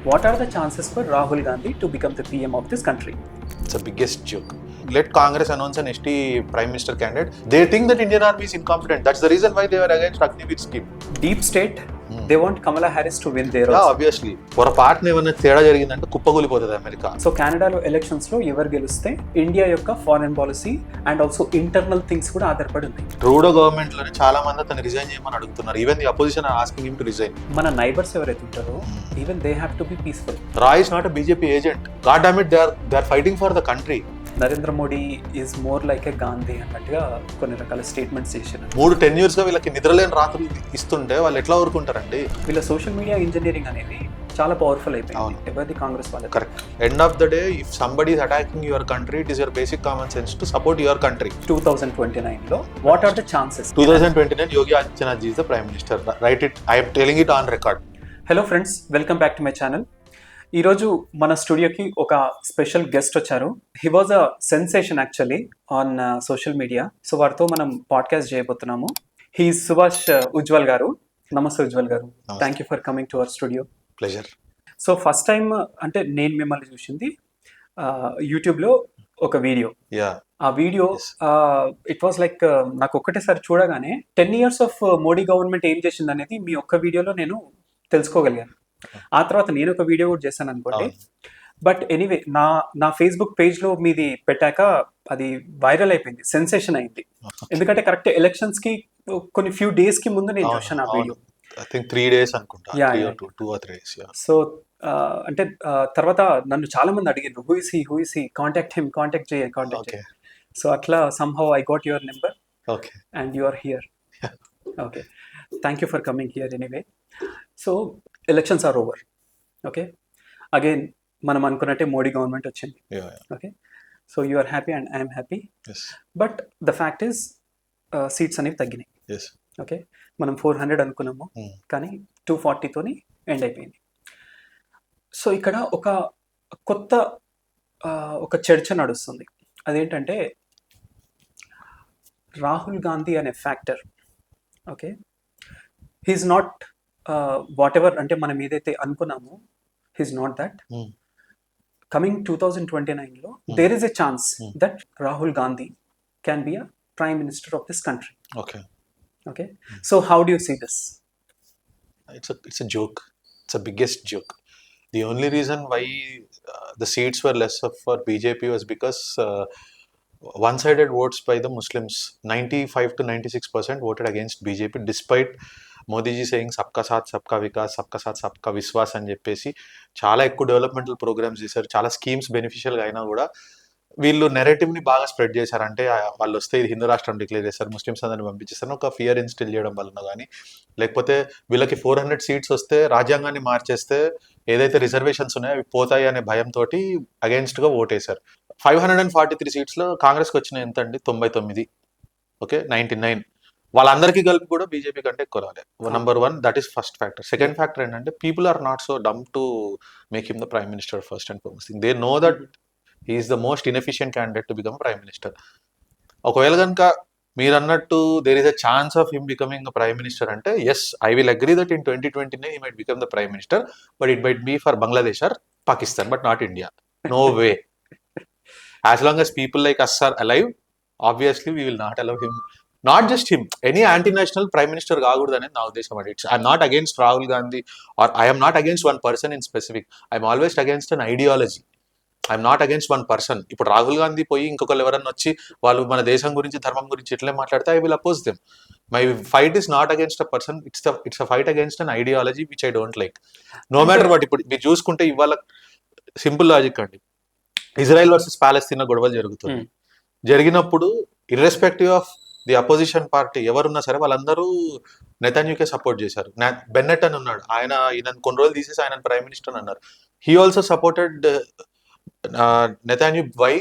What are the chances for Rahul Gandhi to become the PM of this country? It's the biggest joke. Let Congress announce an ST Prime Minister candidate. They think that Indian Army is incompetent. That's the reason why they were against Agniveer scheme. Deep state, they want Kamala Harris to win there Yeah, also. obviously. పొరపాటున ఏమైనా తేడా జరిగిందంటే కుప్పగూలిపోతుంది America. So కెనడాలో ఎలక్షన్స్లో ఎవరు గెలిస్తే India యొక్క foreign policy and also internal things కూడా ఆధారపడి ఉంది. ట్రూడో గవర్నమెంట్ లోనే చాలా మంది అతను రిజైన్ చేయమని అడుగుతున్నారు. Even the opposition are asking him to resign. మన నైబర్స్ ఎవరైతే ఉంటారో even they have to be peaceful. రా is not a BJP agent. God damn it, they are fighting for the country. Narendra Modi is more like a Gandhi అన్నట్టుగా కొన్ని రకాల statements చేశారు. 10 years గా వీళ్ళకి నిద్రలేని రాత్రులు ఇస్తుంటే వాళ్ళు ఎట్లా ఊరుకుంటారండి? వీళ్ళ సోషల్ మీడియా ఇంజనీరింగ్ అనేది చాలా పవర్ఫుల్ అయిపోయింది. ఎవరిది కాంగ్రెస్ వాళ్ళకి. Correct. End of the day if somebody is attacking your country, it is your basic common sense to support your country. 2029లో what are the chances? 2029 Yogi Adityanath ji is the prime minister. Right it, I am telling it on record. Hello friends, welcome back to my channel. ఈరోజు మన స్టూడియోకి ఒక special guest వచ్చారు. He was a sensation actually on social media. So వారితో మనం podcast చేయబోతున్నాము. He Subhash Ujjwal గారు. నమస్తే ఉజ్వల్ గారు, thank you for coming to our studio. Pleasure. So first time అంటే నేను మిమ్మల్ని చూసింది యూట్యూబ్లో ఒక వీడియో. ఆ వీడియో ఇట్ వాస్ లైక్ నాకు ఒక్కటేసారి చూడగానే 10 years ఆఫ్ మోడీ గవర్నమెంట్ ఏం చేసింది అనేది మీ ఒక్క వీడియోలో నేను తెలుసుకోగలిగాను. ఆ తర్వాత నేను ఒక వీడియో కూడా చేశాను అనుకోండి. బట్ ఎనీవే నా ఫేస్బుక్ పేజ్లో మీది పెట్టాక అది వైరల్ అయిపోయింది, సెన్సేషన్ అయింది. ఎందుకంటే కరెక్ట్ ఎలక్షన్స్ కి కొన్ని ఫ్యూ డేస్ కి ముందు నేను చూసాను ఆ వీడియో. ఐ థింక్ 3 days అనుకుంటా. 2 or 3 days. సో అంటే తర్వాత నన్ను చాలా మంది అడిగారు, హూ ఇస్ హీ, కాంటాక్ట్ చేయ. సో అట్లా somehow I got your number. Okay. And you are here. Okay, thank you for coming here anyway. So elections are over. Okay, again మనం అనుకున్నట్టే మోడీ గవర్నమెంట్ వచ్చింది. Okay, so you are happy and I'm happy. But the fact is seats అనేవి తగ్గినాయి. Okay, మనం 400 అనుకున్నాము, కానీ 240తోని end అయిపోయింది. So ఇక్కడ ఒక కొత్త ఒక చర్చ నడుస్తుంది. అదేంటంటే రాహుల్ గాంధీ అనే factor. Okay, he is not whatever అంటే మనం ఏదైతే అనుకున్నామో హీఈస్ నాట్ దట్. కమింగ్ 2029లో there is a chance that Rahul Gandhi can be a prime minister of this country. Okay, so how do you see this? It's a joke. It's a biggest joke. The only reason why the seats were less for BJP was because one-sided votes by the Muslims. 95 to 96% voted against BJP, despite Modi ji saying sabka saath sabka vikas, sabka saath sabka viswas అని చెప్పేసి చాలా ఎక్కువ developmental programmes చేశారు. చాలా schemes బెనిఫిషియల్గా అయినా కూడా వీళ్ళు నెరేటివ్ని బాగా స్ప్రెడ్ చేశారు. అంటే వాళ్ళు వస్తే ఇది హిందూ రాష్ట్రం డిక్లేర్ చేస్తారు, ముస్లిమ్స్ అందరిని పంపించేస్తారు, ఒక ఫియర్ ఇన్స్టిల్ చేయడం వలన కానీ, లేకపోతే వీళ్ళకి 400 seats వస్తే రాజ్యాంగాన్ని మార్చేస్తే ఏదైతే రిజర్వేషన్స్ ఉన్నాయో అవి పోతాయి అనే భయంతో అగేన్స్ట్గా ఓటేశారు. 543 seatsలో కాంగ్రెస్కి వచ్చిన ఎంత అండి? 99. ఓకే, 99. వాళ్ళందరికీ కలిపి కూడా బీజేపీ కంటే ఎక్కువ రాలేదు. Number 1, that is first factor. Second factor ఏంటంటే people are not so dumb to make him the prime minister first and foremost. They know that he is the most inefficient candidate to become prime minister. ఒకవేళ కనుక మీరు అన్నట్టు there is a chance of him becoming a prime minister అంటే yes, I will agree that in 2029 he might become the prime minister, but it might be for Bangladesh or Pakistan, but not India. No way. As long as people like us are alive, obviously we will not allow him. Not just him, any anti-national prime minister కాకూడదు అనేది నా ఉద్దేశం. I'm not against Rahul Gandhi or I am not against one person in specific. I'm always against an ideology. I'm not against one person. ఇప్పుడు రాహుల్ గాంధీ పోయి ఇంకొకరు ఎవరన్నా వచ్చి వాళ్ళు మన దేశం గురించి ధర్మం గురించి ఎట్లా మాట్లాడితే I will oppose them. My fight is not against a person, it's a fight against an ideology which I don't like. No matter what. ఇప్పుడు మీరు చూసుకుంటే ఇవాళ సింపుల్ లాజిక్ అండి, ఇజ్రాయెల్ వర్సెస్ ప్యాలెస్తీనా గొడవలు జరుగుతుంది. జరిగినప్పుడు irrespective of the opposition party ఎవరున్నా సరే వాళ్ళందరూ నెతన్యాహుకే సపోర్ట్ చేశారు. బెన్నెట్ అని ఉన్నాడు, ఈయన కొన్ని రోజులు తీసేసి ఆయన ప్రైమ్ మినిస్టర్ అని అన్నారు. He also supported Netanyahu. Why?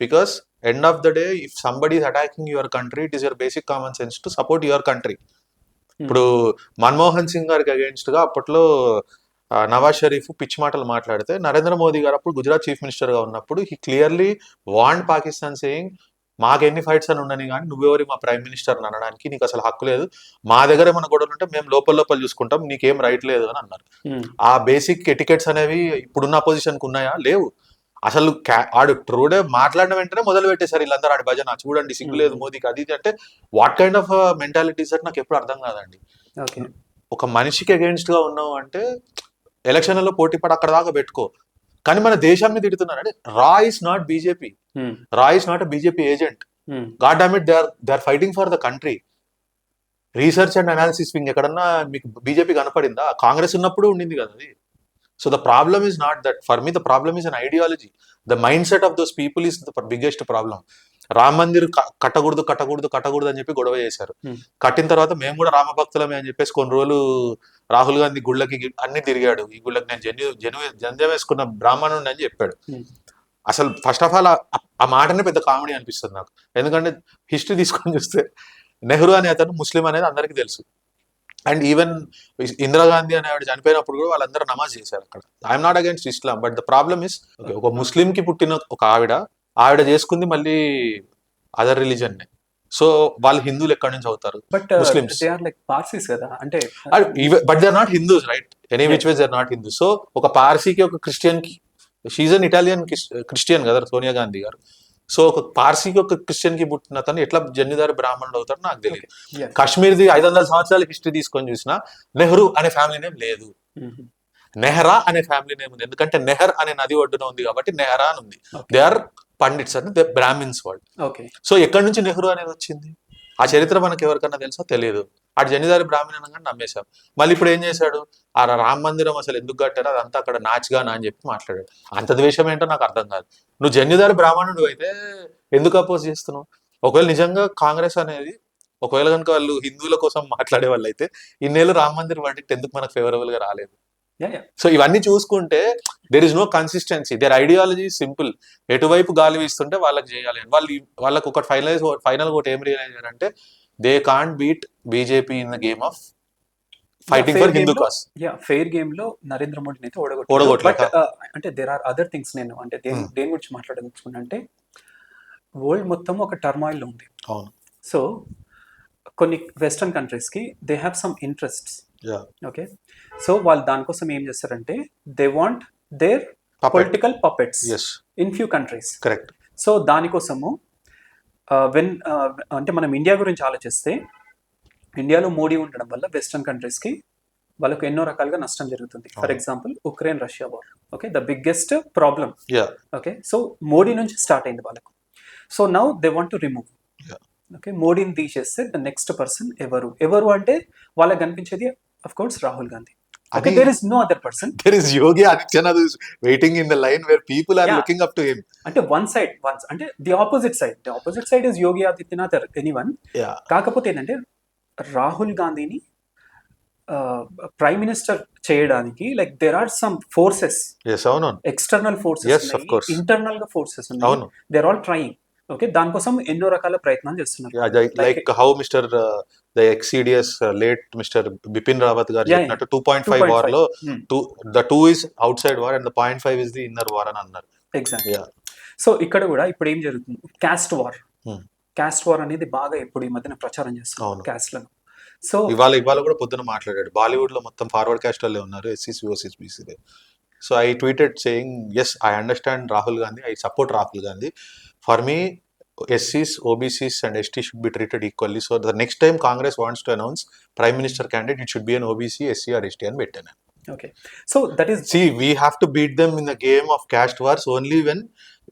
Because end of the day, if somebody is attacking your country, it is your basic common sense to support your country. ఇప్పుడు మన్మోహన్ సింగ్ గారికి అగేన్స్ట్ గా అప్పట్లో నవాజ్ షరీఫ్ పిచ్చి మాటలు మాట్లాడితే నరేంద్ర మోదీ గారు అప్పుడు గుజరాత్ చీఫ్ మినిస్టర్ గా ఉన్నప్పుడు he clearly warned Pakistan saying మాకు ఎన్ని ఫైట్స్ అని ఉండని కానీ నువ్వెవరి మా ప్రైమ్ మినిస్టర్ అని అనడానికి నీకు అసలు హక్కు లేదు, మా దగ్గర ఏమైనా గొడవలు ఉంటే మేము లోపల చూసుకుంటాం, నీకేం రైట్ లేదు అని అన్నారు. ఆ బేసిక్ ఎటికెట్స్ అనేవి ఇప్పుడున్న పొజిషన్కి ఉన్నాయా? లేవు. అసలు ఆడు ట్రూడే మాట్లాడిన వెంటనే మొదలు పెట్టేశారు వీళ్ళందరూ ఆడి భజన, చూడండి సిగ్గు లేదు మోదీకి అది ఇది అంటే. వాట్ కైండ్ ఆఫ్ మెంటాలిటీస్ అంటే నాకు ఎప్పుడు అర్థం కాదండి. ఒక మనిషికి అగేన్స్ట్ గా ఉన్నావు అంటే ఎలక్షన్లలో పోటీ పడి అక్కడ దాకా పెట్టుకో, కానీ మన దేశాన్ని తిడుతున్నారంటే రా ఇస్ నాట్ బీజేపీ, రా is not a BJP agent. God damn it, they are fighting for the country. Research and analysis wing ఎక్కడన్నా మీకు బీజేపీ కనపడిందా? కాంగ్రెస్ ఉన్నప్పుడు ఉండింది కదా అది. So the problem is not that, for me the problem is an ideology. The mind set of those people is the biggest problem. Ram Mandir కట్టకూడదు అని చెప్పి గొడవ చేశారు. కట్టిన తర్వాత మేము కూడా రామభక్తులమే అని చెప్పేసి కొన్ని రోజులు రాహుల్ గాంధీ గుళ్ళకి అన్ని తిరిగాడు. ఈ గుళ్ళకి నేను జంజం వేసుకున్న బ్రాహ్మణుడిని అని చెప్పాడు. అసలు ఫస్ట్ ఆఫ్ ఆల్ ఆ మాటనే పెద్ద కామెడీ అనిపిస్తుంది నాకు. ఎందుకంటే హిస్టరీ తీసుకొని చూస్తే నెహ్రూ అనే అతను ముస్లిం అనేది అందరికీ తెలుసు. అండ్ ఈవెన్ ఇందిరాగాంధీ అనే ఆవిడ చనిపోయినప్పుడు కూడా వాళ్ళందరూ నమాజ్ చేశారు అక్కడ. I'm not against Islam, but the problem is ఒక ముస్లిం కి పుట్టిన ఒక ఆవిడ చేసుకుంది మళ్ళీ అదర్ రిలీజన్ నే. సో వాళ్ళు హిందువులు ఎక్కడి నుంచి అవుతారు? Muslims. But they are not Hindus, right? Any which ways they are not Hindus. So ఒక పార్సీకి ఒక క్రిస్టియన్ కి, షీజ్ అన్ ఇటాలియన్ క్రిస్టియన్ కదా సోనియా గాంధీ గారు. సో ఒక పార్సీకి ఒక క్రిస్టియన్ కి పుట్టిన అతను ఎట్లా జన్యుదారి బ్రాహ్మణుడు అవుతారు నాకు తెలియదు. కాశ్మీర్ది 500 సంవత్సరాల హిస్టరీ తీసుకొని చూసినా నెహ్రూ అనే ఫ్యామిలీ నేమ్ లేదు, నెహ్రా అనే ఫ్యామిలీ నేమ్ ఉంది. ఎందుకంటే నెహర్ అనే నది ఒడ్డున ఉంది కాబట్టి నెహరా అని ఉంది. దే ఆర్ పండిట్స్ అంటే దే బ్రాహ్మిన్స్ వాళ్ళు. సో ఎక్కడి నుంచి నెహ్రూ అనేది వచ్చింది? ఆ చరిత్ర మనకి ఎవరికన్నా తెలుసా? తెలియదు. అటు జన్యుదారి బ్రాహ్మణంగా నమ్మేశాం. మళ్ళీ ఇప్పుడు ఏం చేశాడు? ఆ రామ మందిరం అసలు ఎందుకు కట్టారో అదంతా అక్కడ నాచ్గానా అని చెప్పి మాట్లాడాడు. అంత ద్వేషం ఏంటో నాకు అర్థం కాదు. నువ్వు జన్యుదారి బ్రాహ్మణుడు అయితే ఎందుకు అపోజ్ చేస్తున్నావు? ఒకవేళ నిజంగా కాంగ్రెస్ అనేది ఒకవేళ కనుక వాళ్ళు హిందువుల కోసం మాట్లాడే వాళ్ళు అయితే ఇన్నేళ్ళు రామ మందిర్ వర్డిక్ట్ ఎందుకు మనకు ఫేవరబుల్ గా రాలేదు? సో ఇవన్నీ చూసుకుంటే there is no consistency. Their ideology simple, ఎటువైపు గాలి వీస్తుంటే వాళ్ళకి చేయాలి అని. వాళ్ళకి ఒకటి ఫైనల్ ఒకటి ఏం రియలైజ్ అయ్యారంటే they can't beat BJP in the game of fighting for Hindu cos. Fair game లో నరేంద్ర మోడీని అయితే ఓడగొట్టారు. అంటే దేర్ ఆర్ అదర్ థింగ్స్. నేను అంటే దేని గురించి మాట్లాడదలుచుకున్నా అంటే వరల్డ్ మొత్తం ఒక టర్మాయిల్ లో ఉంది. అవును. సో కొన్ని వెస్టర్న్ కంట్రీస్ కి they have some interests. Okay, so వాళ్ళు దానికోసం ఏం చేస్తారంటే they want their political puppets in few countries. Correct. So దానికోసము అంటే మనం ఇండియా గురించి ఆలోచిస్తే ఇండియాలో మోడీ ఉండడం వల్ల వెస్టర్న్ కంట్రీస్ కి వాళ్ళకు ఎన్నో రకాలుగా నష్టం జరుగుతుంది. For example Ukraine Russia war. Okay, the biggest problem. Okay, so Modi నుంచి స్టార్ట్ అయింది వాళ్ళకు. So now they want to remove. Okay, మోడీని తీసేస్తే ద నెక్స్ట్ పర్సన్ ఎవరు అంటే వాళ్ళకి కనిపించేది of course Rahul Gandhi. Okay, there is no other person. There is Yogi Adityanath who is waiting in the line where people are looking up to him. అంటే అంటే the opposite side is Yogi Adityanath or anyone. కాకపోతే ఏంటంటే రాహుల్ గాంధీని prime minister చేయడానికి like there are some forces. External forces, internal గా forces ఉన్నాయి. They are all trying. Okay, దానికోసం ఎన్నో రకాల ప్రయత్నాలు చేస్తున్నారు. Like how mister the ex CDS late mister Bipin Rawat గారు చెప్పినట్టు 2.5 వార్ లో the 2 is outside war and the 0.5 is the inner war అని అన్నారు. ఎగ్జాక్ట్లీ. సో ఇక్కడ కూడా ఇప్పుడు ఏం జరుగుతుంది? కాస్ట్ వార్ అనేది బాగా ఇప్పుడు ఈ మధ్యన ప్రచారం చేస్తున్నారు కాస్ట్లను. సో ఇవాళ కూడా పొద్దున మాట్లాడాడు. బాలీవుడ్ లో మొత్తం ఫార్వర్డ్ కాస్ట్ వాళ్ళే ఉన్నారు, SCs versus BC. So I tweeted saying, yes, I understand Rahul Gandhi, I support Rahul Gandhi. For me, SCs, OBCs and ST should be treated equally. So the next time Congress wants to announce Prime Minister candidate, it should be an OBC, SC or ST and bettana. Okay. So that is... See, we have to beat them in the game of caste wars only when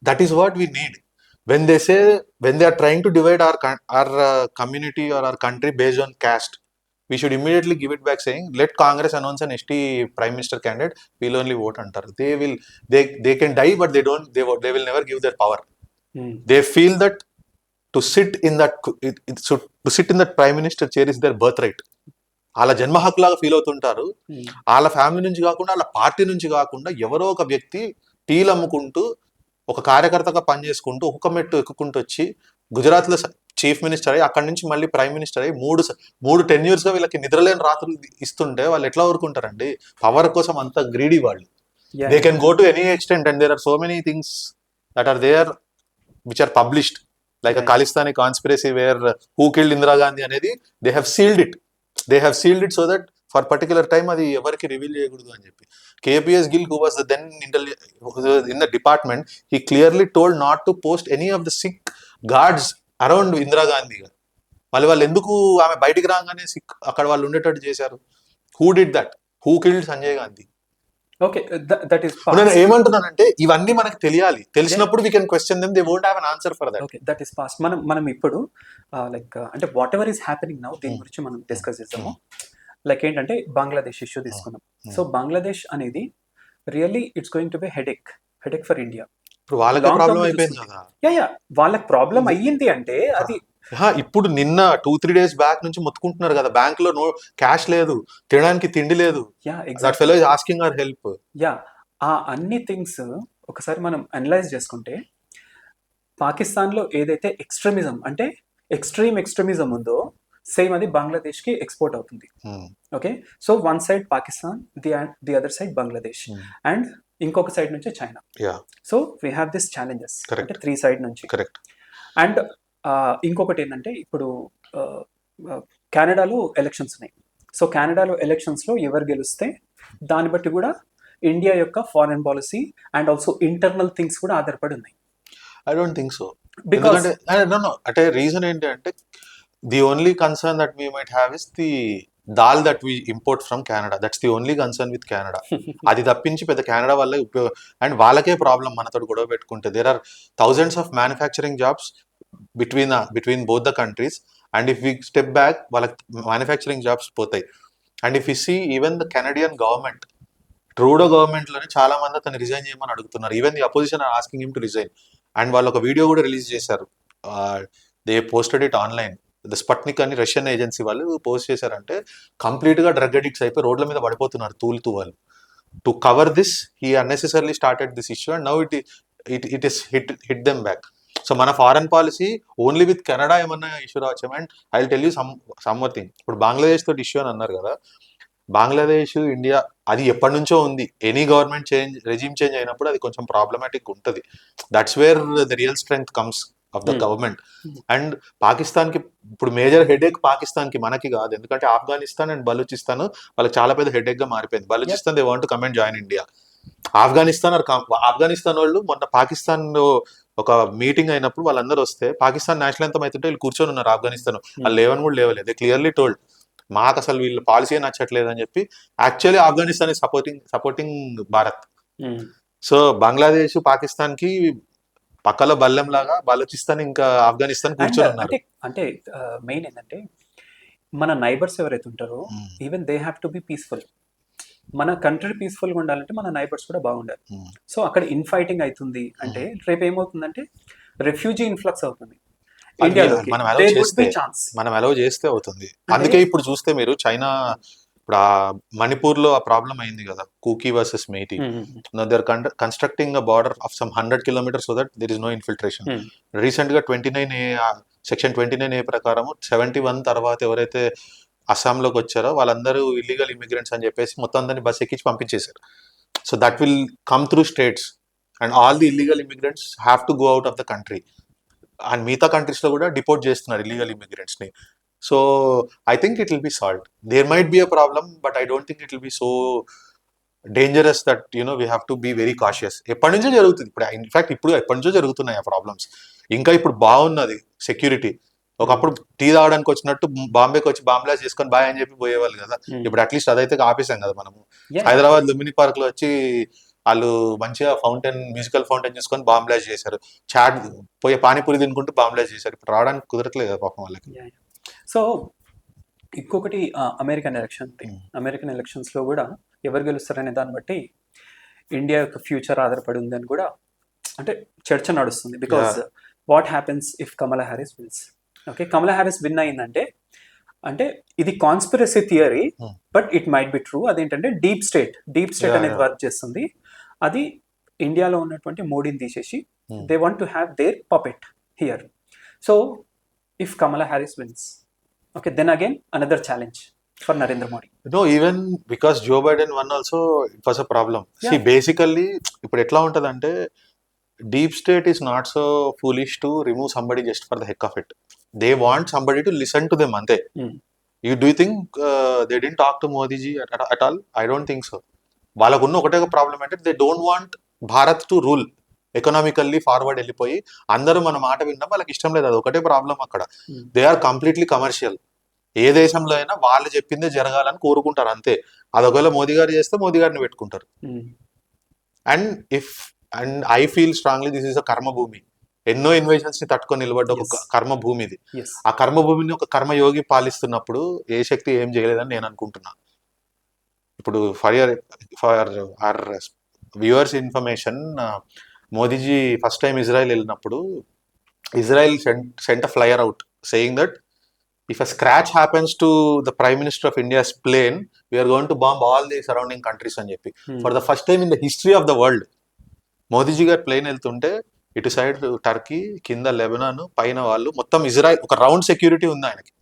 that is what we need. When they are trying to divide our community or our country based on caste, we should immediately give it back saying, let Congress announce an ST Prime Minister candidate, we'll only vote antaru. They can die, but they will never give their power. They feel that to sit in that Prime Minister chair is their birthright. వాళ్ళ జన్మ హక్కు లాగా feel అవుతుంటారు. వాళ్ళ family నుంచి కాకుండా, వాళ్ళ party నుంచి కాకుండా, ఎవరో ఒక వ్యక్తి టీలు అమ్ముకుంటూ ఒక కార్యకర్తగా పనిచేసుకుంటూ ఒక్కొక్క మెట్టు ఎక్కుకుంటూ వచ్చి గుజరాత్ లో చీఫ్ మినిస్టర్ అయ్యి అక్కడి నుంచి మళ్ళీ ప్రైమ్ మినిస్టర్ అయ్యి మూడు టెన్యూర్స్ గా వీళ్ళకి నిద్రలేని రాత్రులు ఇస్తుంటే వాళ్ళు ఎట్లా ఊరుకుంటారండి? పవర్ కోసం అంత గ్రీడీ వాళ్ళు. They can go to any extent and there are so many things that are there which are published. Like Right. Khalistani conspiracy where who killed Indira Gandhi అనేది they have sealed it so that for particular time అది ఎవరికి reveal చేయకూడదు అని చెప్పి. KPS Gill who was then in the department, he clearly told not to post any of the Sikh guards around Indira Gandhi. మళ్ళీ వాళ్ళు ఎందుకు ఆమె బయటికి రాగానే సిక్ అక్కడ వాళ్ళు ఉండేటట్టు చేశారు? Who did that? Who killed Sanjay Gandhi? Okay, that is నేను ఏమంటున్నానంటే ఇవన్నీ మనకు తెలియాలి. తెలిసినప్పుడు we can question them, they won't have an answer for that. Okay, that is past. మనం ఇప్పుడు లైక్ అంటే what ever is happening now దీని గురించి మనం డిస్కస్ చేద్దాము. లైక్ ఏంటంటే బంగ్లాదేశ్ ఇష్యూ తీసుకున్నాం. సో బంగ్లాదేశ్ అనేది really it's going to be headache for India. ఇప్పుడు వాళ్ళకి ప్రాబ్లం అయిపోయింది కదా. యా వాళ్ళకి ప్రాబ్లం అయ్యింది అంటే అది ఇప్పుడు నిన్న 2-3 days బ్యాక్ నుంచి మొత్తుకుంటున్నారు కదా, బ్యాంక్ లో క్యాష్ లేదు, తినడానికి తిండి లేదు. Yeah that exact. Fellow is asking hour help. Yeah ఆ అన్ని థింగ్స్ ఒకసారి మనం అనలైజ్ చేసుకుంటే పాకిస్తాన్లో ఏదైతే ఎక్స్ట్రీమిజం అంటే ఎక్స్ట్రీమిజం ఉందో సేమ్ అది బంగ్లాదేశ్కి ఎక్స్పోర్ట్ అవుతుంది. Okay, so one side Pakistan, the other side Bangladesh, and ఇంకొక సైడ్ నుంచి China. So we have this challenges అంటే 3 సైడ్ నుంచి. కరెక్ట్. అండ్ ఇంకొకటి ఏంటంటే ఇప్పుడు కెనడాలో ఎలక్షన్స్ ఉన్నాయి. సో కెనడాలో ఎలక్షన్స్లో ఎవరు గెలిస్తే దాన్ని బట్టి కూడా ఇండియా యొక్క foreign policy and also internal things కూడా ఆధారపడి ఉన్నాయి. I don't think so. Because అంటే రీజన్ ఏంటి అంటే the only concern that we might have is the dal that we import from Canada. That's the only concern with Canada. అది తప్పించి పెద్ద Canada వల్ల ఉపయోగం, అండ్ వాళ్ళకే ప్రాబ్లం మనతో గొడవ పెట్టుకుంటే. There are thousands of manufacturing jobs between both the countries, and if we step back వాళ్ళకి మ్యానుఫ్యాక్చరింగ్ జాబ్స్ పోతాయి. And if you see even the Canadian government, Trudeau government లోనే చాలా మంది అతను రిజైన్ చేయమని అడుగుతున్నారు. Even the opposition are asking him to resign. And వాళ్ళు ఒక వీడియో కూడా రిలీజ్ చేశారు, they posted it online. The Sputnik అని రష్యన్ ఏజెన్సీ వాళ్ళు పోస్ట్ చేశారంటే కంప్లీట్ గా డ్రగ్ అడిక్ట్స్ అయిపోయి రోడ్ల మీద పడిపోతున్నారు తూలుతూ వాళ్ళు. To cover this he unnecessarily started this issue, and now it is hit them back. So మన foreign policy only with Canada ఏమన్నా ఇష్యూ రావచ్చు. And I will tell you something. ఇప్పుడు బంగ్లాదేశ్ తోటి ఇష్యూ అని అన్నారు కదా, బంగ్లాదేశ్ ఇండియా అది ఎప్పటి నుంచో ఉంది. ఎనీ గవర్నమెంట్ రెజిమ్ చేంజ్ అయినప్పుడు అది కొంచెం ప్రాబ్లమాటిక్ ఉంటుంది. That's where the real strength comes of the government. And Pakistan కి ఇప్పుడు మేజర్ హెడేక్ పాకిస్తాన్ కి, మనకి కాదు. ఎందుకంటే ఆఫ్ఘనిస్తాన్ అండ్ బలూచిస్తాన్ వాళ్ళకి చాలా పెద్ద హెడేక్ గా మారిపోయింది. Balochistan they want to come and join India. Afghanistan వాళ్ళు మొన్న పాకిస్తాన్ లో ఒక మీటింగ్ అయినప్పుడు వాళ్ళందరూ వస్తే పాకిస్తాన్ నేషనల్ ఎంతం అవుతుంటే వీళ్ళు కూర్చొని ఉన్నారు. ఆఫ్ఘనిస్తాన్ వాళ్ళు లేవని కూడా లేవలేదు. దే క్లియర్లీ టోల్డ్ మాకు అసలు వీళ్ళ పాలసీ నచ్చట్లేదు అని చెప్పి. Actually Afghanistan is supporting Bharat. So Bangladesh Pakistan కి పక్కల బల్లెం లాగా బలూచిస్తాన్ ఇంకా ఆఫ్ఘనిస్తాన్ కూర్చొని ఉన్నారు. అంటే మెయిన్ ఏంటంటే మన నైబర్స్ ఎవరైతే ఉంటారో even they have to be peaceful. మన కంట్రీ పీస్ఫుల్గా ఉండాలంటే మన నైబర్స్ కూడా బాగుండాలి. సో అక్కడ ఇన్ఫైటింగ్ అవుతుంది అంటే రేపు ఏమవుతుందంటే రెఫ్యూజీ ఇన్ఫ్లక్స్ అవుతుంది ఇండియాలోకి. మనం అలౌ చేస్తే అవుతుంది. అందుకే ఇప్పుడు చూస్తే మీరు చైనా ఇప్పుడు ఆ మణిపూర్ లో ఆ ప్రాబ్లం అయింది కదా, Kuki versus Meitei. They are constructing a border of some 100 kilometers so that there is no infiltration. Recent గా 29A సెక్షన్ 29A ప్రకారం 71 తర్వాత ఎవరైతే అస్సాంలోకి వచ్చారో వాళ్ళందరూ ఇల్లీగల్ ఇమిగ్రెంట్స్ అని చెప్పేసి మొత్తం అందరినీ బస్ ఎక్కించి పంపించేశారు. So that will come through states and all the illegal immigrants have to go out of the country. And మిగతా కంట్రీస్ లో కూడా డిపోర్ట్ చేస్తున్నారు ఇల్లీగల్ ఇమిగ్రెంట్స్ ని. So I think it will be solved. There might be a problem, but I don't think it will be so dangerous that we have to be very cautious. ఎప్పటి నుంచో జరుగుతుంది. ఇప్పుడు in fact ఇప్పుడు ఎప్పటి నుంచో జరుగుతున్నాయి ఆ ప్రాబ్లమ్స్. ఇంకా ఇప్పుడు బాగున్నది సెక్యూరిటీ. ఒకప్పుడు టీ తాగడానికి వచ్చినట్టు బాంబేకి వచ్చి బాంబ్లాస్ట్ చేసుకొని బాయ్ అని చెప్పి పోయేవాళ్ళు కదా. ఇప్పుడు అట్లీస్ట్ అదైతే ఆపేసాం కదా మనము. హైదరాబాద్ లుంబిని పార్క్ లో వచ్చి వాళ్ళు మంచిగా మ్యూజికల్ ఫౌంటైన్ చూసుకొని బాంబ్లాస్ట్ చేశారు. చాట్ పోయే పానీపూరి తినుకుంటూ బాంబ్లాస్ట్ చేశారు. ఇప్పుడు రావడానికి కుదరట్లేదు కదా పాపం వాళ్ళకి. సో ఇంకొకటి అమెరికన్ ఎలక్షన్స్ లో కూడా ఎవరు గెలుస్తారనే దాన్ని బట్టి ఇండియా యొక్క ఫ్యూచర్ ఆధారపడి ఉందని కూడా అంటే చర్చ నడుస్తుంది. Because what happens if Kamala Harris wins. Okay, Kamala Harris win అయిందంటే అంటే ఇది conspiracy theory, but it might be true. అదేంటంటే డీప్ స్టేట్ అనేది వర్క్ చేస్తుంది. అది ఇండియాలో ఉన్నటువంటి మోడీని తీసేసి they want to have their puppet here. So if Kamala Harris wins, okay, then again another challenge for Narendra Modi. No, even because Joe Biden won also, it was a problem. See, basically ఇప్పుడు ఎట్లా ఉంటదంటే deep state is not so foolish to remove somebody just for the heck of it. They want somebody to listen to them ante. Do you think they didn't talk to Modi ji at all? I don't think so. వాళ్ళకున్న ఒకటే ఒక problem అంటే they don't want Bharat to rule, economically forward వెళ్ళిపోయి అందరూ మన మాట వినడం వాళ్ళకి ఇష్టం లేదు. అది ఒకటే ప్రాబ్లం అక్కడ. They are completely commercial. ఏ దేశంలో అయినా వాళ్ళు చెప్పిందే జరగాలని కోరుకుంటారు అంతే. అది ఒకవేళ మోదీ గారు చేస్తే మోదీ గారిని పెట్టుకుంటారు. And I feel strongly this is a karmabhoomi. ఎన్నో ఇన్వేషన్స్ ని తట్టుకొని నిలబడ్డ ఒక కర్మభూమి ఇది. ఆ కర్మభూమిని ఒక కర్మయోగి పాలిస్తున్నప్పుడు ఏ శక్తి ఏం చేయలేదని నేను అనుకుంటున్నా. ఇప్పుడు for our viewers information, Modiji first time Israel వెళ్ళినప్పుడు Israel sent a flyer out saying that if a scratch happens to the Prime Minister of India's plane, we are going to bomb all the surrounding countries అని చెప్పి. For the first time in the history of the world, Modiji గారు plane వెళ్తుంటే ఇటు side Turkey, కింద Lebanon, పైన వాళ్ళు మొత్తం Israel, ఒక రౌండ్ సెక్యూరిటీ ఉంది ఆయనకి.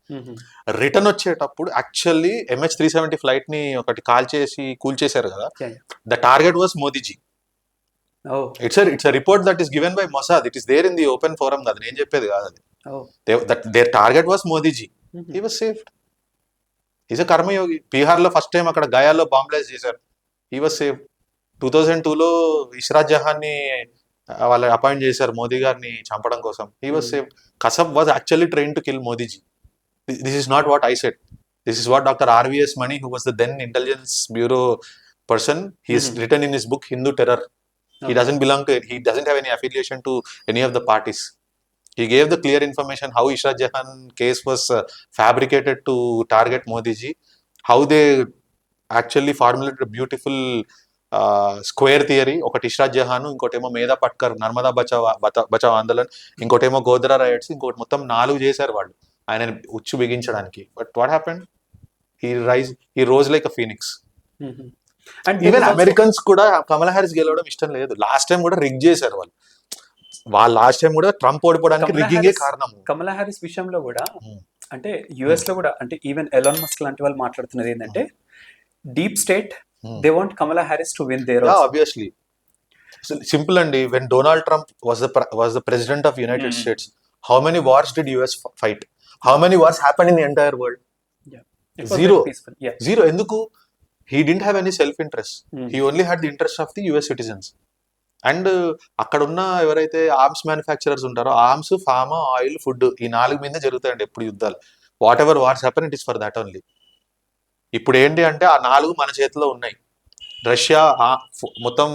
రిటర్న్ వచ్చేటప్పుడు యాక్చువల్లీ MH370 ఫ్లైట్ ని ఒకటి కూల్చేశారు కదా, the target was Modiji. It's a report that is given by Mossad. It is there in the open forum. అది నేను చెప్పేది కాదు అది. Their target was Modi ji. He was saved. He's a కర్మయోగి. బీహార్లో ఫస్ట్ టైం అక్కడ గయాలో బాంబ్ బ్లాస్ట్ చేశారు. He was saved. 2002లో ఇష్రాత్ జహాన్ ని వాళ్ళు అపాయింట్ చేశారు మోదీ గారిని చంపడం కోసం. He was saved. Kasab was actually trained to kill Modi ji. This is not what I said. This is what Dr. RVS Mani, who was the then intelligence bureau person, he has written in his book Hindu Terror. He doesn't have any affiliation to any of the parties. He gave the clear information how Ishrat Jahan case was fabricated to target Modi ji, how they actually formulated a beautiful square theory. ఒకటి ఇష్రాత్ జహాన్, ఇంకోటేమో మేధా పట్కర్ నర్మదా బచావ్ ఆందోళన్, ఇంకోటేమో Godhra rights, ఇంకోటి మొత్తం 4 చేశారు వాళ్ళు ఆయన ఉచ్చు బిగించడానికి. But what happened? He rose like a phoenix. And even Americans కూడా కమలా హ్యారిస్ గెలవడం ఇష్టం లేదు. లాస్ట్ టైం కూడా రిగ్ చేశారు వాళ్ళు లాస్ట్ టైం కూడా ట్రంప్ ఓడిపోవడానికి రిగ్గింగే కారణం. కమలా హ్యారిస్ విషయంలో కూడా అంటే యుఎస్ లో కూడా అంటే ఈవెన్ ఎలాన్ మస్క్ లాంటి వాళ్ళు మాట్లాడుతున్నది ఏంటంటే deep state they want Kamala Harris to win there. Obviously simple అండి. When Donald Trump was the president of United States, how many wars did US fight? How many wars happened in the entire world? Zero. ఎందుకు? He didn't have any self-interest. He only had the interest of the US citizens. And అక్కడ ఉన్న ఎవరైతే arms manufacturers ఉంటారో, arms, pharma, oil, food, ఈ 4 మీదే జరుగుతాయండి ఎప్పుడు యుద్ధాలు. What ever wars happen, it is for that only. ఇప్పుడు ఏంటి అంటే ఆ 4 మన చేతిలో ఉన్నాయి. రష్యా మొత్తం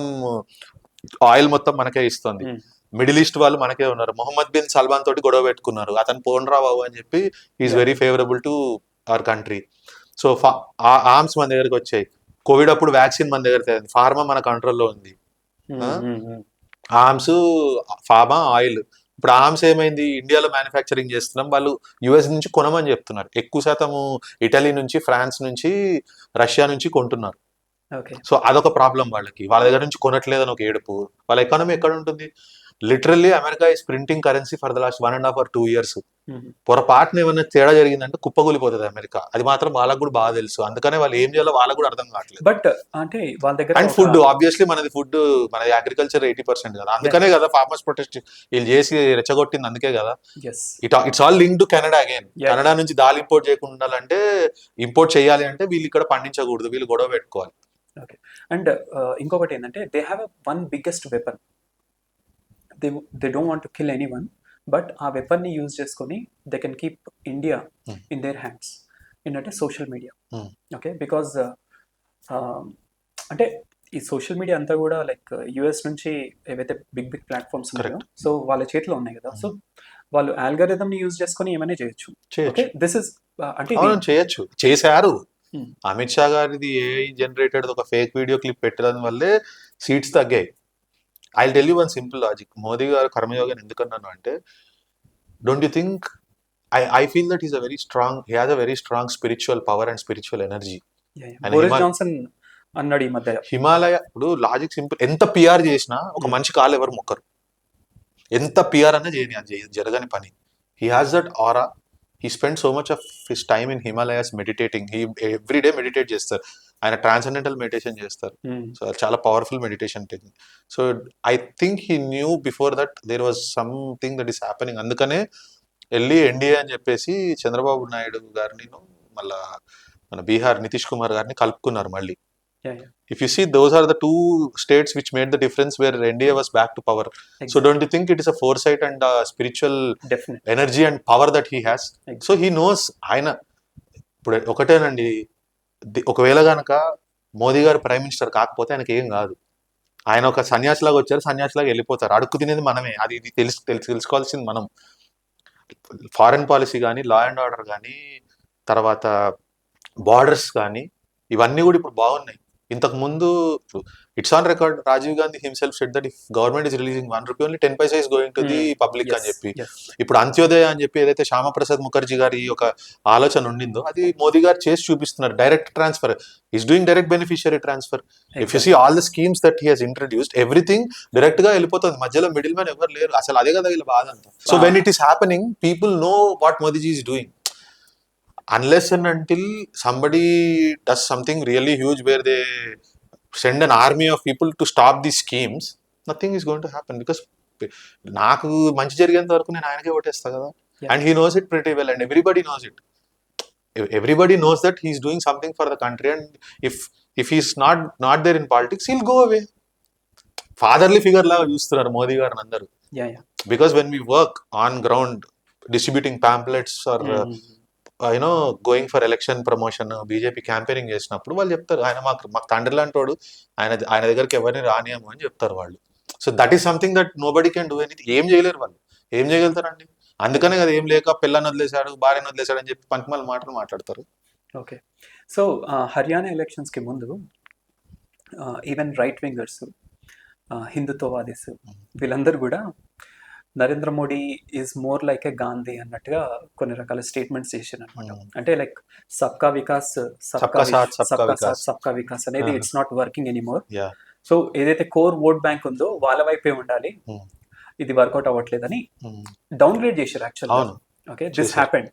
ఆయిల్ మొత్తం మనకే ఇస్తుంది. మిడిల్ ఈస్ట్ వాళ్ళు మనకే ఉన్నారు. మొహమ్మద్ బిన్ సల్మాన్ తోటి గొడవ పెట్టుకున్నారు. అతను పోన్రా బాబు అని చెప్పి is very favourable to our country. So arms మన దగ్గరికి వచ్చాయి. కోవిడ్ అప్పుడు వ్యాక్సిన్ మన దగ్గర, ఫార్మా మన కంట్రోల్లో ఉంది. Arms, pharma, oil. ఇప్పుడు ఆర్మ్స్ ఏమైంది? ఇండియాలో మ్యానుఫ్యాక్చరింగ్ చేస్తున్నాం, వాళ్ళు యుఎస్ నుంచి కొనమని చెప్తున్నారు. ఎక్కువ శాతము ఇటలీ నుంచి, ఫ్రాన్స్ నుంచి, రష్యా నుంచి కొంటున్నారు. సో అదొక ప్రాబ్లం వాళ్ళకి. వాళ్ళ దగ్గర నుంచి కొనట్లేదని ఒక ఏడుపు. వాళ్ళ ఎకానమీ ఎక్కడ ఉంటుంది? Literally America is printing currency for the last 1.5 or 2 years. పొరపాటున ఏమన్నా తేడా జరిగిందంటే కుప్పకూలిపోతుంది అమెరికా. అది మాత్రం వాళ్ళకు కూడా బాగా తెలుసు. అందుకనే వాళ్ళు ఏం చేయాలో వాళ్ళకు కూడా అర్థం కావట్లేదు. బట్ అంటే వాళ్ళ దగ్గర అండ్ ఫుడ్, ఆబ్వియస్లీ మనది అగ్రికల్చర్ 80% కదా. అందుకనే కదా ఫార్మర్స్ ప్రొటెస్ట్ వీళ్ళు చేసి రెచ్చగొట్టింది. అందుకే కదా. It's all link to Canada again. Canada నుంచి దాల్ ఇంపోర్ట్ చేయకుండా ఉండాలంటే, ఇంపోర్ట్ చేయాలి అంటే వీళ్ళు ఇక్కడ పండించకూడదు, వీళ్ళు గొడవ పెట్టుకోవాలి. ఓకే. అండ్ ఇంకొకటి ఏంటంటే they have one biggest weapon. they don't want to kill anyone, but ఆ వెపన్ ని యూజ్ చేసుకొని they can keep India in their hands. ఏంటంటే సోషల్ మీడియా. ఓకే, బికాజ్ అంటే ఈ సోషల్ మీడియా అంతా కూడా లైక్ యుఎస్ నుంచి ఏవైతే బిగ్ ప్లాట్ఫామ్స్ ఉన్నాయో, సో వాళ్ళ చేతిలో ఉన్నాయి కదా. సో వాళ్ళు ఆల్గరిథం ని యూజ్ చేసుకొని ఏమైనా చేయొచ్చు. ఓకే, దిస్ ఇస్ అంటే చేయొచ్చు, చేశారు. అమిత్ షా గారిది ఏఐ జనరేటెడ్ ఒక ఫేక్ వీడియో క్లిప్ పెట్టడం వల్లే సీట్స్ తగ్గాయి. I tell you one simple logic. Modi గారు కర్మయోగిని ఎందుకన్నాను అంటే, don't you think I feel that is a very strong spiritual power and spiritual energy. అన్నాడు ఈ మధ్య. హిమాలయ, ఇప్పుడు లాజిక్ సింపుల్. ఎంత పిఆర్ చేసినా ఒక మనిషి కాలు ఎవరు మొక్కరు. ఎంత పిఆర్ అన్నా చేయని, అది జరగని పని. He has that aura. He spent so much of his time in Himalayas meditating. He every day meditate చేస్తారు. ఆయన ట్రాన్సెండెంటల్ మెడిటేషన్ చేస్తారు. Hmm. సో చాలా powerful meditation technique. So I think he knew before that there was something that is happening. అందుకనే వెళ్ళి NDA అని చెప్పేసి చంద్రబాబు నాయుడు గారిని మళ్ళా మన బీహార్ నితీష్ కుమార్ గారిని కలుపుకున్నారు మళ్ళీ. Yeah, yeah. If you see, those are the two states which made the difference where NDA was back to power. So Exactly. don't you think it is a foresight and spiritual Definitely. energy and power that he has? Exactly. So he knows. ఆయన ఇప్పుడు ఒకటేనండి, ఒకవేళ కనుక మోదీ గారు prime minister కాకపోతే ఆయనకి ఏం కాదు. ఆయన ఒక సన్యాసిలాగా వచ్చారు, సన్యాసిలాగా వెళ్ళిపోతారు. అడుక్కు తినేది మనమే, అది ఇది తెలుసుకోవాల్సింది మనం. ఫారెన్ పాలసీ కానీ, లా అండ్ ఆర్డర్ కానీ, తర్వాత బార్డర్స్ కానీ, ఇవన్నీ కూడా ఇప్పుడు బాగున్నాయి. ఇంతకు ముందు it's on record, Rajiv Gandhi himself said that if government is releasing 1 rupee only 10 paisa is going to the public అని చెప్పి. ఇప్పుడు అంత్యోదయ అని చెప్పి ఏదైతే శ్యామప్రసాద్ ముఖర్జీ గారి ఒక ఆలోచన ఉండిందో అది మోదీ గారు చేసి చూపిస్తున్నారు. Direct transfer is doing direct beneficiary transfer. If you see all the schemes that he has introduced, everything direct గా వెళ్ళిపోతుంది, మధ్యలో మిడిల్ మ్యాన్ ఎవరు లేరు. అసలు అదే కదా వీళ్ళ బాధ అంతా. So when it is happening, people know what Modiji is doing. Unless and until somebody does something really huge where they send an army of people to stop these schemes, nothing is going to happen. Because నాకు మంచి జరిగేంత వరకు నేను ఆయనకే ఓటేస్తా కదా. And he knows it pretty well and everybody knows it. Everybody knows that he is doing something for the country, and if he is not there in politics, he'll go away. Fatherly figure లాగా చూస్తున్నారు మోదీ గారిని అందరూ. Yeah, yeah. Because when we work on ground distributing pamphlets or going for election promotion, BJP campaigning చేసినప్పుడు వాళ్ళు చెప్తారు, ఆయన మాకు తండ్రి లాంటి వాడు, ఆయన దగ్గరికి ఎవరిని రానియము అని చెప్తారు వాళ్ళు. So that is something that nobody can do anything. ఏం చేయలేరు వాళ్ళు, ఏం చేయగలుగుతారండి? అందుకనే కదా ఏం లేక పిల్లని వదిలేశాడు, భార్యను వదిలేశాడు అని చెప్పి పంకిమాల మాటలు మాట్లాడతారు. ఓకే. సో హర్యానా ఎలక్షన్స్కి ముందు ఈవెన్ రైట్ వింగర్స్, హిందుత్వవాదీస్, వీళ్ళందరూ కూడా Narendra Modi is more like ఏ గాంధీ అన్నట్టుగా కొన్ని రకాల స్టేట్మెంట్స్ చేశారు అనమాట. అంటే లైక్ సబ్కా వికాస్ సబ్కా వికాస్ అనేది it's not working anymore. So ఏదైతే కోర్ ఓట్ బ్యాంక్ ఉందో వాళ్ళ వైపే ఉండాలి, ఇది వర్కౌట్ అవ్వట్లేదని డౌన్ గ్రేడ్ చేశారు actually. Okay, this happened.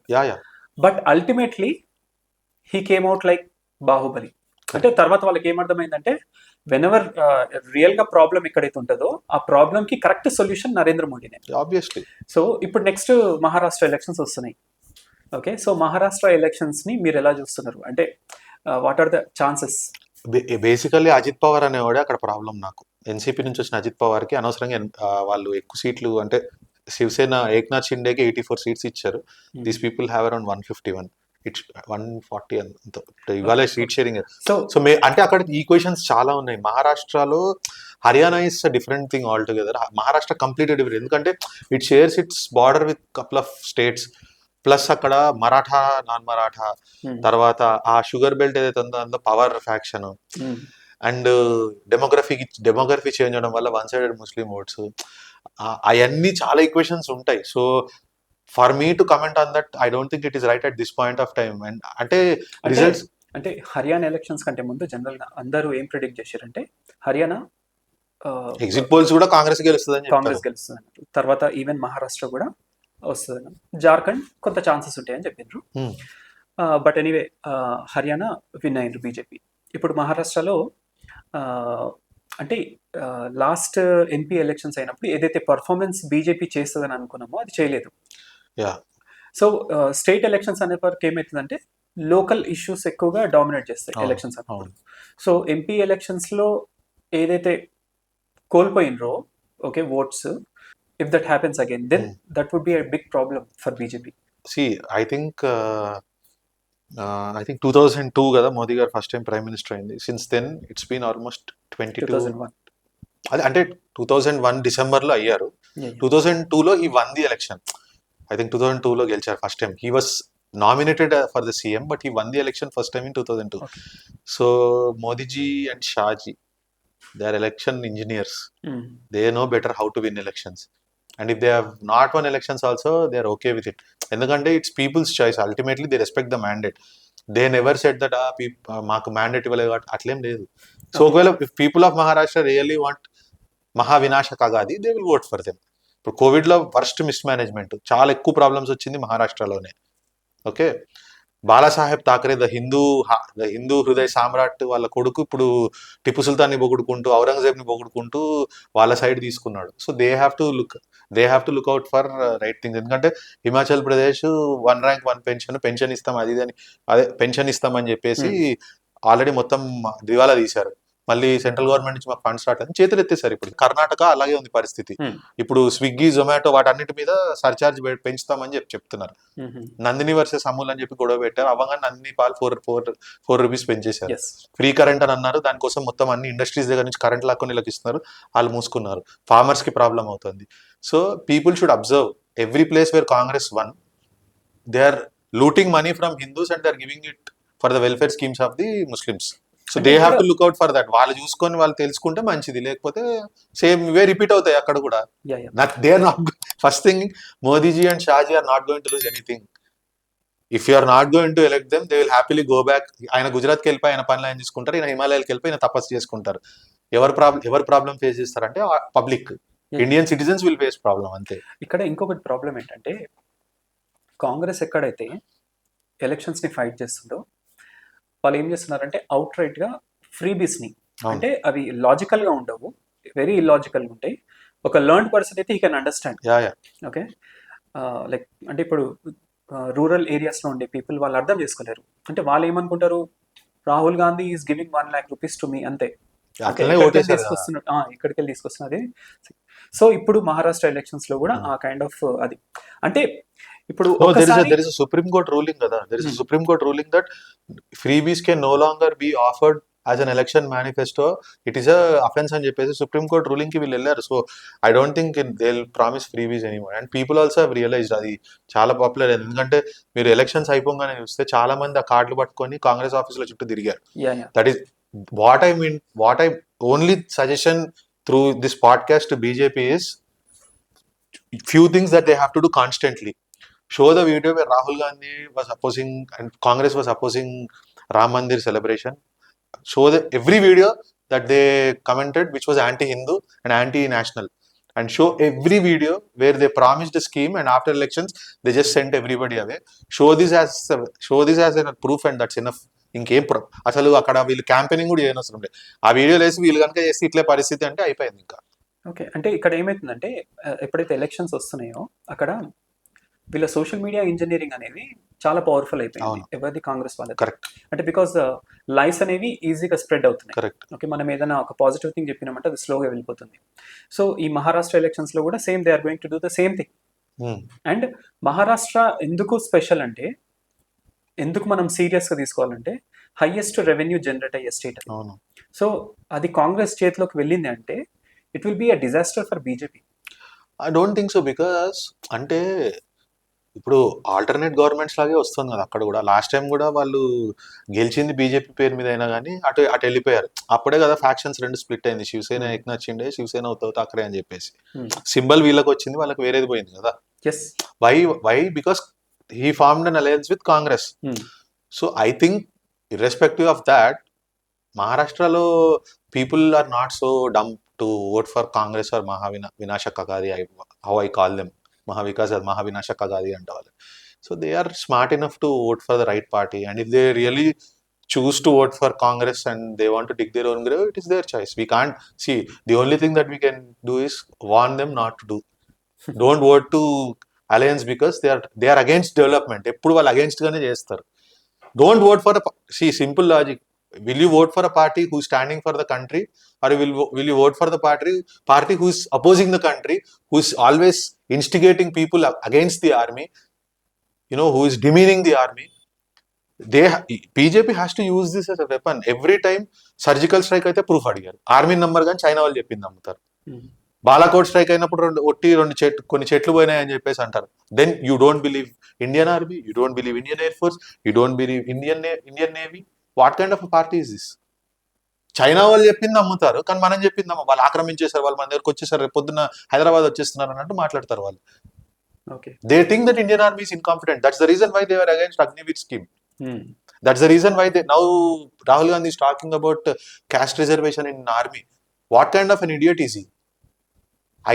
But ultimately he came out like Baahubali. అంటే తర్వాత వాళ్ళకి ఏమర్థమైందంటే వెనెవర్ రియల్ గా ప్రాబ్లం ఎక్కడైతే ఉంటుందో ఆ ప్రాబ్లం కి కరెక్ట్ సొల్యూషన్ నరేంద్ర మోడీనే. ఆబ్వియస్లీ. సో ఇప్పుడు నెక్స్ట్ మహారాష్ట్ర ఎలక్షన్స్ వస్తున్నాయి. ఓకే, సో మహారాష్ట్ర ఎలక్షన్స్ ని మీరు ఎలా చూస్తున్నారు? అంటే what are the chances? Basically Ajit Pawar అనేవాడే అక్కడ ప్రాబ్లం నాకు. ఎన్సీపీ నుంచి వచ్చిన అజిత్ పవార్ కి అనవసరంగా వాళ్ళు ఎక్కువ సీట్లు, అంటే శివసేన ఏక్నాథ్ షిండేకి 84 సీట్స్ ఇచ్చారు. These people have around 151, it's 140 అంత ఇవాళ సీట్ షేరింగ్. సో అంటే అక్కడ ఈక్వేషన్స్ చాలా ఉన్నాయి. మహారాష్ట్రలో Haryana is a different thing altogether. Maharashtra complete different, ఎందుకంటే it shares its border with couple of states, plus అక్కడ మరాఠా, నాన్ మరాఠా, తర్వాత ఆ షుగర్ బెల్ట్ ఏదైతే ఉందో అందులో power faction, and demography change అవడం వల్ల 1 సైడెడ్ ముస్లిం ఓట్స్, అవన్నీ చాలా ఈక్వేషన్స్ ఉంటాయి. So for me to comment on that, I don't think it is right at this point of time. And అంటే రిజల్ట్స్ అంటే హర్యానా ఎలక్షన్స్ కంటే ముందు జనరల్ గా అందరూ ఏం ప్రిడిక్ట్ చేశారంటే హర్యానా ఎగ్జిట్ పోల్స్ కూడా కాంగ్రెస్ గెలుస్తుంది, కాంగ్రెస్ గెలుస్తుంది. తర్వాత ఈవెన్ మహారాష్ట్ర కూడా వస్తుంది, జార్ఖండ్ కొంత ఛాన్సెస్ ఉంటాయని చెప్పిండ్రు. బట్ ఎనీవే హర్యానా విన్ అయ్యారు బీజేపీ. ఇప్పుడు మహారాష్ట్రలో అంటే లాస్ట్ ఎంపీ ఎలక్షన్స్ అయినప్పుడు ఏదైతే పర్ఫార్మెన్స్ బీజేపీ చేస్తుందని అనుకున్నామో అది చేయలేదు. సో స్టేట్ ఎలక్షన్స్ అనే వరకు ఏమవుతుందంటే లోకల్ ఇష్యూస్ ఎక్కువగా డామినేట్ చేస్తాయి ఎలక్షన్స్ అన్నప్పుడు. సో ఎంపీ ఎలక్షన్స్ లో ఏదైతే కోల్పోయినరో okay votes, if that happens again then that would be a big problem for BJP. See I think 2002 కదా మోదీ గారు ఫస్ట్ టైం ప్రైమ్ మినిస్టర్ అయింది. Since then it's been almost 2001. అదే అంటే 2001 డిసెంబర్లో అయ్యారు. 2002లో he won the election. I think 2002లో గెలిచారు first time. He was nominated for the CM, but he won the election first time in 2002. So Modiji and Shahji, they are election engineers. They know better how to win elections. And if they have not won elections also, they are okay with it. ఎందుకంటే it's people's choice. Ultimately they respect the mandate. They never said that మాకు mandate ఇవ్వలేదు కాబట్టి అట్లేం లేదు. So ఒకవేళ if people of Maharashtra really want మహావినాశ కాగాది, they will vote for them. ఇప్పుడు కోవిడ్లో వర్స్ట్ మిస్ మేనేజ్మెంట్, చాలా ఎక్కువ ప్రాబ్లమ్స్ వచ్చింది మహారాష్ట్రలోనే. ఓకే, బాలాసాహెబ్ థాకరే ద హిందూ హృదయ సామ్రాట్ వాళ్ళ కొడుకు ఇప్పుడు టిప్పు సుల్తాన్ని పొగుడుకుంటూ ఔరంగజేబ్ని పొగుడుకుంటూ వాళ్ళ సైడ్ తీసుకున్నాడు. So they have to look out for right things. ఎందుకంటే హిమాచల్ ప్రదేశ్ 1 ర్యాంక్ 1 పెన్షన్ ఇస్తాం అది ఇది అని, అదే పెన్షన్ ఇస్తామని చెప్పేసి ఆల్రెడీ మొత్తం దివాలా తీశారు. మళ్ళీ సెంట్రల్ గవర్నమెంట్ నుంచి మాకు ఫండ్ స్టార్ట్ అని చేతులు ఎత్తేసారు. ఇప్పుడు కర్ణాటక అలాగే ఉంది పరిస్థితి. ఇప్పుడు స్విగ్గీ జొమాటో వాటన్నిటి మీద సర్చార్జ్ పెంచుతామని చెప్తున్నారు. నందిని వర్సెస్ అమూల్ అని చెప్పి గొడవ పెట్టారు. అవ్వగానే నందిని పాలు 4 రూపీస్ పెంచేశారు. ఫ్రీ కరెంట్ అని అన్నారు. దానికోసం మొత్తం అన్ని ఇండస్ట్రీస్ దగ్గర నుంచి కరెంట్ లాక్కొని వీళ్ళకి ఇస్తున్నారు. వాళ్ళు మూసుకున్నారు. ఫార్మర్స్ కి ప్రాబ్లం అవుతుంది. So people should observe every place where Congress won, they are looting money from Hindus and they are giving it for the welfare schemes of the Muslims. So they have to look out for that. వాళ్ళు చూసుకొని వాళ్ళు తెలుసుకుంటే మంచిది, లేకపోతే same ఇవే repeat అవుతాయి అక్కడ కూడా. They are not, first thing Modiji and Shahji are not going to lose anything. If you are not going to elect them, they will happily go back. ఆయన గుజరాత్కి వెళ్ళిపోయి ఆయన పనులు ఆయన తీసుకుంటారు, ఈయన హిమాలయాలకు వెళ్ళిపోయి ఆయన తపస్సు చేసుకుంటారు. ఎవరు ప్రాబ్లం ఫేస్ చేస్తారంటే public, Indian citizens will face problem అంతే. ఇక్కడ ఇంకొకటి ప్రాబ్లం ఏంటంటే, కాంగ్రెస్ ఎక్కడైతే ఎలక్షన్స్ ని ఫైట్ చేస్తుందో వాళ్ళు ఏం చేస్తున్నారంటే అవుట్ రైట్ గా ఫ్రీబీస్ ని, అంటే అవి లాజికల్ గా ఉండవు, వెరీ ఇల్లాజికల్ గా ఉంటాయి. ఒక లర్న్ పర్సన్ అయితే he can understand. Okay, like అంటే ఇప్పుడు రూరల్ ఏరియాస్ లో ఉండే పీపుల్ వాళ్ళు అర్థం చేసుకోలేరు. అంటే వాళ్ళు ఏమనుకుంటారు, Rahul Gandhi is giving 1 lakh rupees to me, అంతే. ఇక్కడికి వెళ్ళి తీసుకొస్తున్నది. సో ఇప్పుడు మహారాష్ట్ర ఎలక్షన్స్ లో కూడా ఆ కైండ్ ఆఫ్ అది, అంటే ఇప్పుడు there is a Supreme Court ruling కదా, there is a Supreme Court ruling that freebies can no longer be offered as an election manifesto. It is a offense అని చెప్పేసి సుప్రీం కోర్ట్ రూలింగ్ కి వీళ్ళు వెళ్ళారు. So I don't think they will promise freebies anymore. And people also have realized అది చాలా popular. ఎందుకంటే మీరు elections అయిపోగానే చూస్తే చాలా మంది ఆ కార్డులు పట్టుకొని కాంగ్రెస్ ఆఫీసుల చుట్టూ తిరిగారు. That is what I only suggestion through this podcast to BJP is few things that they have to do constantly. Show the video where Rahul Gandhi was opposing and Congress was opposing Ram Mandir celebration. Show every video that they commented which was anti-Hindu and anti-national, and show every video where they promised a scheme and after elections they just sent everybody away. Show this as a proof, and that's enough. ఇంకేం అసలు అక్కడ వీళ్ళు campaigning కూడా చేయని అవసరం లేదు. ఆ వీడియోలు వేసి వీళ్ళు కనుక చేసి ఇట్లే పరిస్థితి అంటే అయిపోయింది ఇంకా. ఓకే, అంటే ఇక్కడ ఏమవుతుందంటే ఎప్పుడైతే ఎలక్షన్స్ వస్తున్నాయో అక్కడ వీళ్ళ సోషల్ మీడియా ఇంజనీరింగ్ అనేది చాలా పవర్ఫుల్ అయిపోయింది ఎవరిది, కాంగ్రెస్ వాళ్ళది. కరెక్ట్, అంటే బికాస్ లైఫ్స్ అనేవి ఈజీగా స్ప్రెడ్ అవుతున్నాయి. కరెక్ట్. ఓకే, మనం ఏదైనా ఒక పాజిటివ్ థింగ్ చెప్పినామంటే అది స్లోగా వెళ్ళిపోతుంది. సో ఈ మహారాష్ట్ర ఎలక్షన్స్ లో కూడా same they are going to do the same thing. And Maharashtra ఎందుకు స్పెషల్ అంటే, ఎందుకు మనం సీరియస్గా తీసుకోవాలంటే హైయెస్ట్ రెవెన్యూ జనరేట్ అయ్యే స్టేట్. సో అది కాంగ్రెస్ చేతిలోకి వెళ్ళింది అంటే it will be a disaster for BJP. I don't think so, because అంటే ఇప్పుడు ఆల్టర్నేట్ గవర్నమెంట్స్ లాగే వస్తుంది కదా అక్కడ కూడా. లాస్ట్ టైం కూడా వాళ్ళు గెలిచింది బీజేపీ పేరు మీద అయినా కానీ అటు వెళ్ళిపోయారు. అప్పుడే కదా ఫ్యాక్షన్స్ రెండు స్ప్లిట్ అయింది. శివసేన ఏకనాథ్ షిండే, శివసేన ఉద్ధవ్ ఠాక్రే అని చెప్పేసి. సింబల్ వీళ్ళకి వచ్చింది, వాళ్ళకి వేరేది పోయింది కదా. Why because he formed an alliance with Congress. So I think irrespective of that, Maharashtra-lo people are not so dumb to vote for Congress or Mahavinashak Agadi, how I call them, Mahavikas or Mahavinashak Agadi anta vallu. So they are smart enough to vote for the right party, and if they really choose to vote for Congress and they want to dig their own grave, it is their choice. We can't see, the only thing that we can do is warn them not to do. Don't vote to alliance because they are against development. ఎప్పుడు వాళ్ళు against గానే చేస్తారు. Don't vote for simple logic. Will you vote for a party who standing for the country, or will you vote for the party who is opposing the country, who is always instigating people against the army, who is demeaning the army. BJP has to use this as a weapon. Every time surgical strike అయితే proof అడిగారు, army number కానీ China వాళ్ళు చెప్పింది నమ్ముతారు. Balakot strike అయినప్పుడు కొన్ని చెట్లు పోయినాయి అని చెప్పేసి అంటారు. Then you don't believe Indian army, you don't believe Indian air force, you don't believe Indian navy. What kind of party is this? China వాళ్ళు చెప్పింది నమ్ముతారు, కానీ మనం చెప్పింది వాళ్ళు ఆక్రమించేశారు, వాళ్ళు మన దగ్గరకు వచ్చేసారు, రేపు పొద్దున్న హైదరాబాద్ వచ్చేస్తున్నారు అన్నట్టు మాట్లాడతారు వాళ్ళు. They think that Indian army is incompetent. That's the reason why they are against Agniveer scheme. That's the reason why now Rahul Gandhi is talking about caste reservation in army. What kind of an idiot is he? I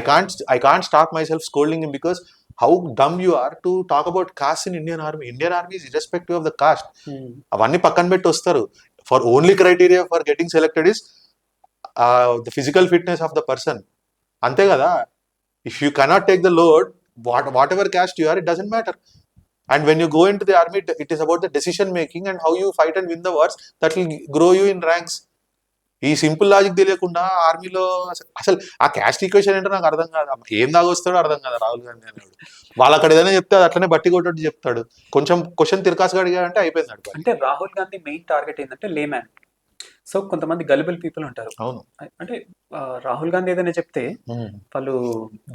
can't stop myself scolding him because how dumb you are to talk about caste in Indian army. Indian army is irrespective of the caste. అవన్నీ పక్కన పెట్టి వస్తారు. For only criteria for getting selected is the physical fitness of the person. అంతే కదా. If you cannot take the load, whatever caste you are, it doesn't matter. And when you go into the army, it is about the decision making and how you fight and win the wars that will grow you in ranks. ఈ simple logic తెలియకుండా ఆర్మీలో అసలు ఆ caste equation ఏంటో నాకు అర్థం కాదు. ఏం దాగొస్తాడో అర్థం కాదు రాహుల్ గాంధీ అనేవాడు. వాళ్ళు అక్కడ ఏదైనా చెప్తే అది అట్లనే బట్టి కొట్టట్టు చెప్తాడు. కొంచెం క్వశ్చన్ తిరకాసుగా అడిగాడంటే అయిపోయింది. అంటే రాహుల్ గాంధీ మెయిన్ టార్గెట్ ఏంటంటే లేమ్యాన్. సో కొంతమంది గలిబుల్ పీపుల్ ఉంటారు. అవును. అంటే రాహుల్ గాంధీ ఏదైనా చెప్తే వాళ్ళు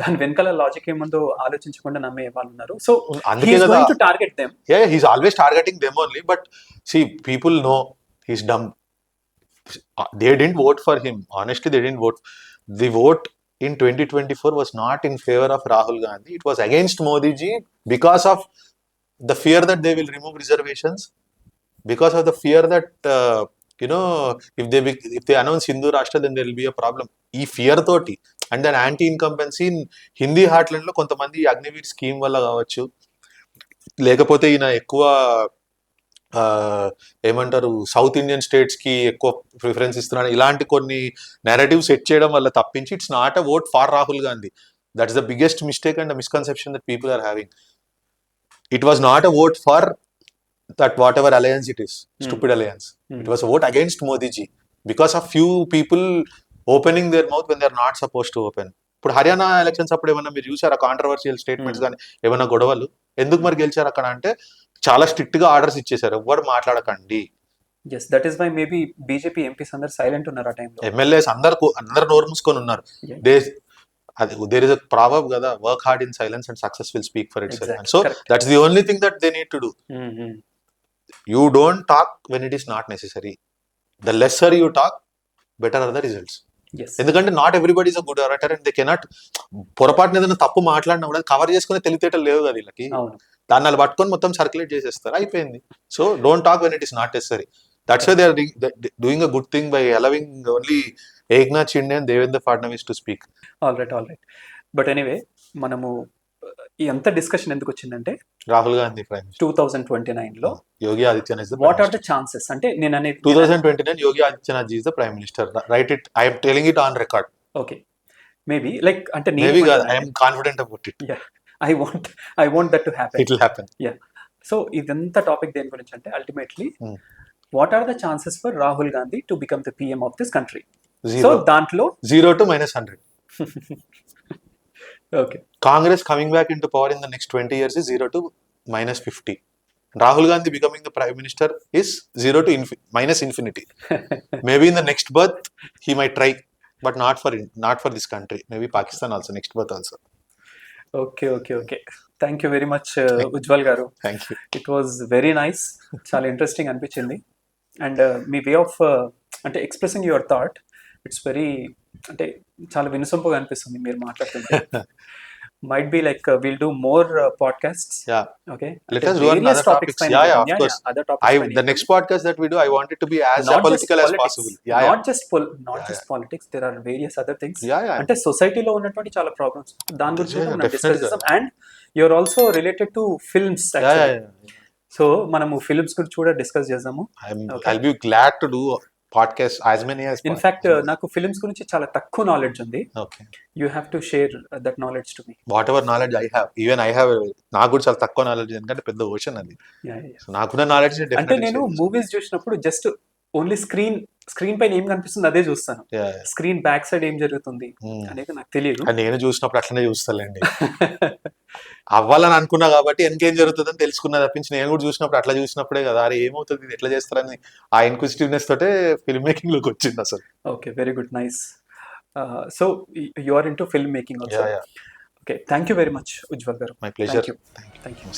దాని వెనకాల లాజిక్ ఏముందో ఆలోచించకుండా నమ్మే వాళ్ళు ఉన్నారు. సో అందుకే target them. Yeah, he's always targeting them only. But see, people know he's dumb. They didn't vote for him. Honestly, they didn't vote. The vote in 2024 was not in favor of Rahul Gandhi. It was against Modi ji because of the fear that they will remove reservations, because of the fear that if they announce Hindu Rashtra, then there will be a problem. ఈ fear తోటి and then anti incumbency Hindi heartland లో కొంతమంది Agniveer scheme వల్ల కావచ్చు, లేకపోతే ఈయన ఎక్కువ ఏమంటారు సౌత్ ఇండియన్ స్టేట్స్ కి ఎక్కువ ప్రిఫరెన్స్ ఇస్తున్నాడు, ఇలాంటి కొన్ని నెరేటివ్ సెట్ చేయడం వల్ల తప్పించి it's not a vote for Rahul Gandhi. That is the biggest mistake and the misconception that people are having. It was not a vote for that whatever alliance it is, stupid alliance. It was a vote against Modi ji because of few people opening their mouth when they are not supposed to open. ఇప్పుడు Haryana elections అప్పుడు ఏమన్నా మీరు చూసారా controversial statements కానీ ఏమైనా గొడవలు? ఎందుకు మరి గెలిచారు అక్కడ అంటే చాలా స్ట్రిక్ట్ గా ఆర్డర్స్ ఇచ్చేసారు, ఎవ్వరు మాట్లాడకండి. yes that is why maybe BJP MPs అందరు సైలెంట్ ఉన్నారు ఆ టైంలో. ఎమ్మెల్యేస్ అందరు నోరు మూసుకొని ఉన్నారు. There is a proverb కదా, work hard in silence and success will speak for itself. Exactly. So Correct. that's the only thing that they need to do. You don't talk when it is not necessary. The lesser you talk, better are the results. yes ఎందుకంటే not everybody is a good orator and they cannot. పొరపాటున ఏదైనా తప్పు మాట్లాడినా కూడా cover చేసుకునే తెలివితేటలు లేవు కదా వీళ్ళకి. దాన్ని వాళ్ళు పట్టుకొని మొత్తం సర్క్యులేట్ చేసేస్తారు, అయిపోయింది. So don't talk when it is not necessary. That's why they are doing a good thing by allowing only Eknath Shinde and Devendra Fadnavis to speak. All right but anyway మనము ఎంత డిస్కషన్ ఎందుకు వచ్చిందంటే రాహుల్ గాంధీ 2029 లో Yogi Adityanath is the what are the chances అంటే నేను అనేది 2029 Yogi Adityanath is the prime minister. Right it, I am telling it on record. Okay maybe like అంటే maybe I am confident about it. Yeah I want that to happen. It will happen. Yeah so ఇదంతా topic దేని గురించి అంటే ultimately what are the chances for Rahul Gandhi to become the PM of this country? So దాంట్లో 0 to -100. Okay Congress coming back into power in the next 20 years is 0 to -50. Rahul Gandhi becoming the prime minister is 0 to -infinity. Maybe in the next birth he might try, but not for this country. Maybe Pakistan also, next birth also. Okay. Thank you very much, Ujjwal garu. Thank you. It was very nice. చాలా interesting అనిపించింది. And me way of అంటే expressing your thought it's very అంటే చాలా వినసొంపుగా అనిపిస్తుంది మీరు మాట్లాడుతుంటే. might be like we'll do more podcasts. Yeah. Okay. Let us do other topics. Yeah, of course. Other topics. The next podcast that we do, I want it to be as apolitical as possible. Yeah. Not just politics. There are various other things. Yeah. అంటే సొసైటీలో ఉన్నటువంటి చాలా problems దాని గురించి మనం discuss చేస్తాం. And you're also related to films. So మనము films గురించి కూడా డిస్కస్ చేద్దాము. I'll be glad to do podcast as many as possible. In fact నాకు ఫిల్మ్స్ గురించి చాలా తక్కువ నాలెడ్జ్ ఉంది. Okay. You have to share that knowledge to me. Whatever knowledge I have, even I have, నాకు కూడా చాలా తక్కువ నాలెడ్జ్, ఎందుకంటే పెద్ద ఓషన్ అది. నాకున్న నాలెడ్జ్ అంటే నేను మూవీస్ చూసినప్పుడు జస్ట్ ఓన్లీ స్క్రీన్ పైన ఏం కనిపిస్తుంది అదే చూస్తాను. స్క్రీన్ బ్యాక్ సైడ్ ఏం జరుగుతుంది అనేది నాకు తెలియదు. నేను చూసినప్పుడు అట్లనే చూస్తానండి. అవ్వాలని అనుకున్నా కాబట్టి ఇంకేం జరుగుతుందని తెలుసుకున్నా తప్పించి నేను కూడా చూసినప్పుడు అట్లా చూసినప్పుడే కదా అరే ఏమవుతుంది ఇది ఎట్లా చేస్తారని ఆ ఇన్క్విజిటివ్నెస్ తోటే ఫిల్మ్ మేకింగ్ లోకి వచ్చింది అసలు. Okay, very good, nice. So you are into film making also. Okay, thank you very much Ujjwal గారు. My pleasure. Thank you.